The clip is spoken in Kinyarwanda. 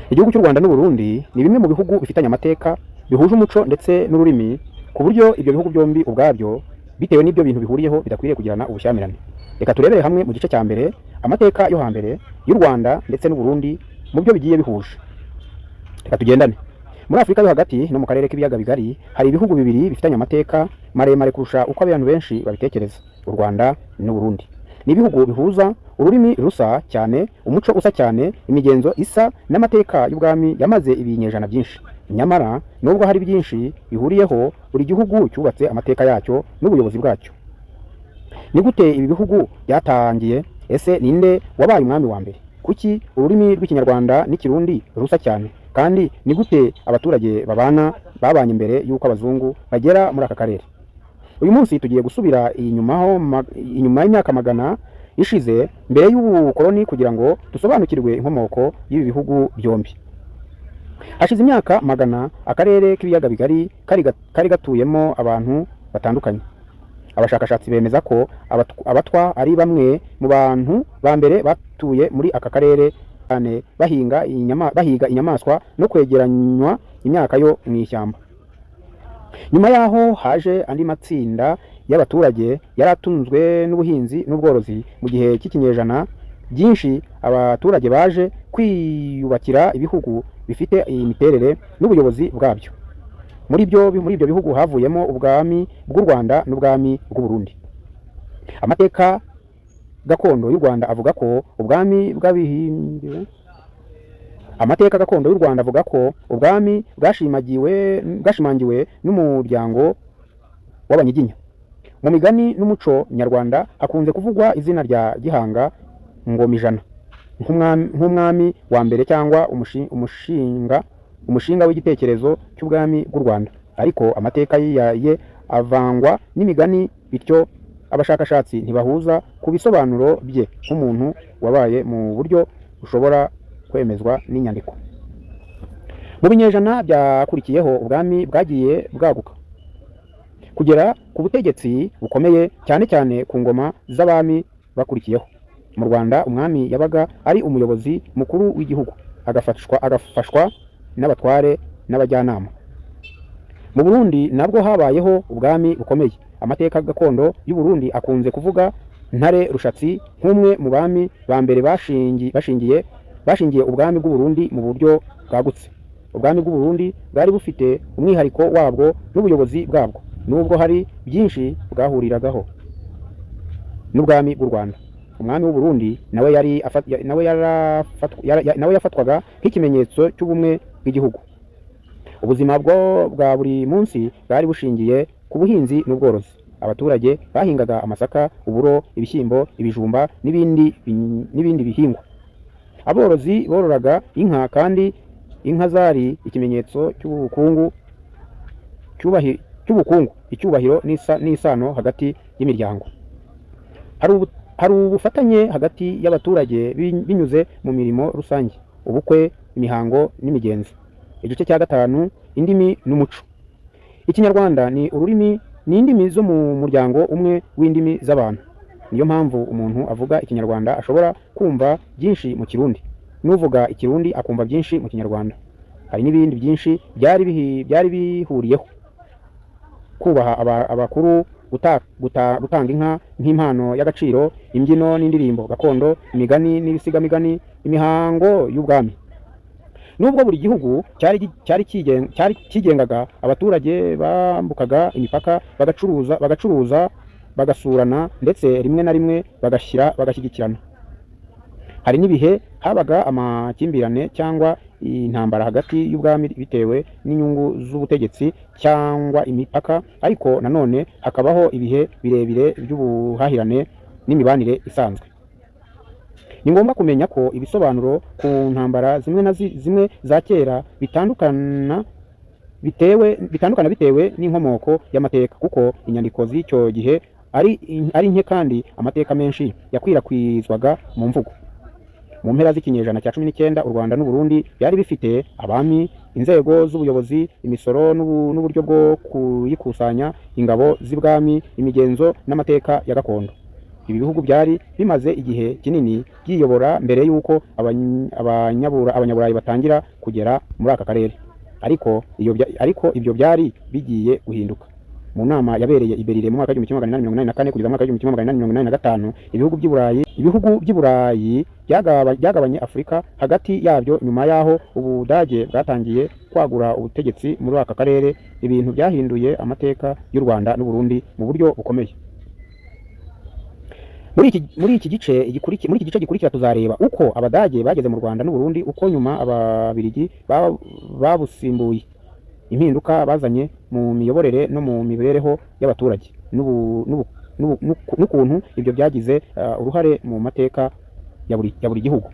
Igihugu cy'u Rwanda n'u Burundi ni bimwe mu bihugu bifitanye amateka, bihuje umuco ndetse n'ururimi, ku buryo ibyo bihugu byombi ubwabyo bitewe n'ibyo bintu bihuriyeho bidakwiriye kugirana ubushyamirane. Reka turebere hamwe mu gice cya mbere amateka yo hambere y'u Rwanda ndetse n'u Burundi mu byo bigiye bihuje. Reka tugendane. Muri Afurika yo hagati no mu karere k'ibiyaga bigari hari ibihugu bibiri bifitanye amateka maremare kurusha uko abantu benshi babitekereza, u Rwanda n'u Burundi. Ni ibihugu bihuza ururimi rusa cyane, umuco usa cyane, imigenzo isa, n'amateka y'ubwami yamaze ibinyejana byinshi. Nyamara nubwo hari byinshi bihuriyeho, buri gihugu cyubatse amateka yacyo n'ubuyobozi bwacyo. Ni gute ibi bihugu byatangiye? Ese ninde wabaye umwami wa mbere? Kuki ururimi rw'Ikinyarwanda n'Ikirundi rusa cyane? Kandi ni gute abaturage babanye mbere y'uko abazungu bagera muri aka karere? Uyu munsi tugiye gusubira inyuma y'imyaka magana ishize mbere y'ubukoloni kugira ngo dusobanukirwe inkomoko y'ibi bihugu byombi. Hashize imyaka magana akarere k'ibiyaga bigari kari gatuyemo abantu batandukanye. Abashakashatsi bemeza ko abatwa ari bamwe mu bantu ba mbere batuye muri aka karere cyane, bahiga inyamaswa no kwegeranywa imyaka yo mu ishyamba. Nyuma yaho haje andi matsinda y'abaturage yari atunzwe n'ubuhinzi n'ubworozi. Mu gihe cy'ikinyejana byinshi abaturage baje kwiyubakira ibihugu bifite iyi miterere n'ubuyobozi bwabyo. Muri ibyo bihugu havuyemo ubwami bw'u Rwanda n'ubwami bw'u Burundi. Amateka gakondo y'u Rwanda avuga ko ubwami bwashimangiwe n'umuryango w'Abanyiginya. Mu migani n'umuco nyarwanda hakunze kuvugwa izina rya Gihanga Ngomijana nk'umwami wa mbere cyangwa umushinga w'igitekerezo cy'ubwami bw'u Rwanda. Ariko amateka ye avangwa n'imigani, bityo abashakashatsi ntibahuza ku bisobanuro bye nk'umuntu wabaye mu buryo bushobora kwemezwa n'inyandiko. Mu binyejana byakurikiyeho ubwami bwagiye bwaguka kugera ku butegetsi bukomeye, cyane cyane ku ngoma z'abami bakurikiyeho. Mu Rwanda umwami yabaga ari umuyobozi mukuru w'igihugu, agafashwa n'abatware n'abajyanama. Mu Burundi nabwo habayeho ubwami bukomeye. Amateka gakondo y'u Burundi akunze kuvuga Ntare Rushatsi nk'umwe mu bami ba mbere bashingiye ubwami bw'u Burundi mu buryo bwagutse. Ubwami bw'u Burundi bwari bufite umwihariko wabwo n'ubuyobozi bwabwo, nubwo hari byinshi bwahuriragaho n'ubwami bw'u Rwanda. Umwami w'u Burundi nawe yafatwaga nk'ikimenyetso cy'ubumwe bw'igihugu. Ubuzima bwa buri munsi bwari bushingiye ku buhinzi n'ubworozi. Abaturage bahingaga amasaka, uburo, ibishyimbo, ibijumba n'ibindi bihingwa. Aborozi bororaga inka, kandi inka zari ikimenyetso cy'ubukungu, icyubahiro n'isano hagati y'imiryango. Hari ubufatanye hagati y'abaturage binyuze mu mirimo rusange, ubukwe, imihango n'imigenzo. Igice cya gatanu, indimi n'umuco. Ikinyarwanda ni ururimi n'indimi zo mu muryango umwe w'indimi z'abantu. Niyo mpamvu umuntu avuga Ikinyarwanda ashobora kumva byinshi mu Kirundi, n'uvuga Ikirundi akumva byinshi mu Kinyarwanda. Hari n'ibindi byinshi byari bihuriyeho: kubaha abakuru, gutanga inka nk'impano y'agaciro, imbyino n'indirimbo gakondo, imigani n'ibisigamigani, imihango y'ubwami. Nubwo buri gihugu cyari kigengaga, abaturage bambukaga imipaka, bagacuruza, bagasurana, ndetse rimwe na rimwe bagashyigikirana. Hari n'ibihe habaga amakimbirane cyangwa intambara hagati y'ubwami bitewe n'inyungu z'ubutegetsi cyangwa imipaka, ariko nanone hakabaho ibihe birebire by'ubuhahirane n'imibanire isanzwe. Ni ngombwa kumenya ko ibisobanuro ku ntambara zimwe za kera bitandukana bitewe n'inkomoko y'amateka, kuko inyandiko z'icyo gihe ari nke kandi amateka menshi yakwirakwizwaga mu mvugo. Mu mpera z'ikinyejana cya 19 u Rwanda n'u Burundi byari bifite abami, inzego z'ubuyobozi, imisoro n'uburyo bwo kuyikusanya, ingabo z'ibwami, imigenzo n'amateka ya gakondo. ibi bihugu byari bimaze igihe kinini byiyobora mbere y'uko abanyaburayi batangira kugera muri aka karere, ariko ibyo byari bigiye guhinduka. Mu nama yabereye i Berlin mu mwaka w'igihumbi kimwe magana inani mirongo inani na kane kugeza mu mwaka w'igihumbi kimwe magana inani mirongo inani na gatanu, ibihugu by'i Burayi byagabanye Afurika hagati yabyo. Nyuma y'aho Ubudage bwatangiye kwagura ubutegetsi muri aka karere, ibintu byahinduye amateka y'u Rwanda n'u Burundi mu buryo bukomeye. Muri iki gice gikurikira tuzareba uko Abadage bageze mu Rwanda n'u Burundi, uko nyuma Ababiligi babusimbuye, impinduka bazanye mu miyoborere no mu mibereho y'abaturage, n'ukuntu ibyo byagize uruhare mu mateka ya buri gihugu.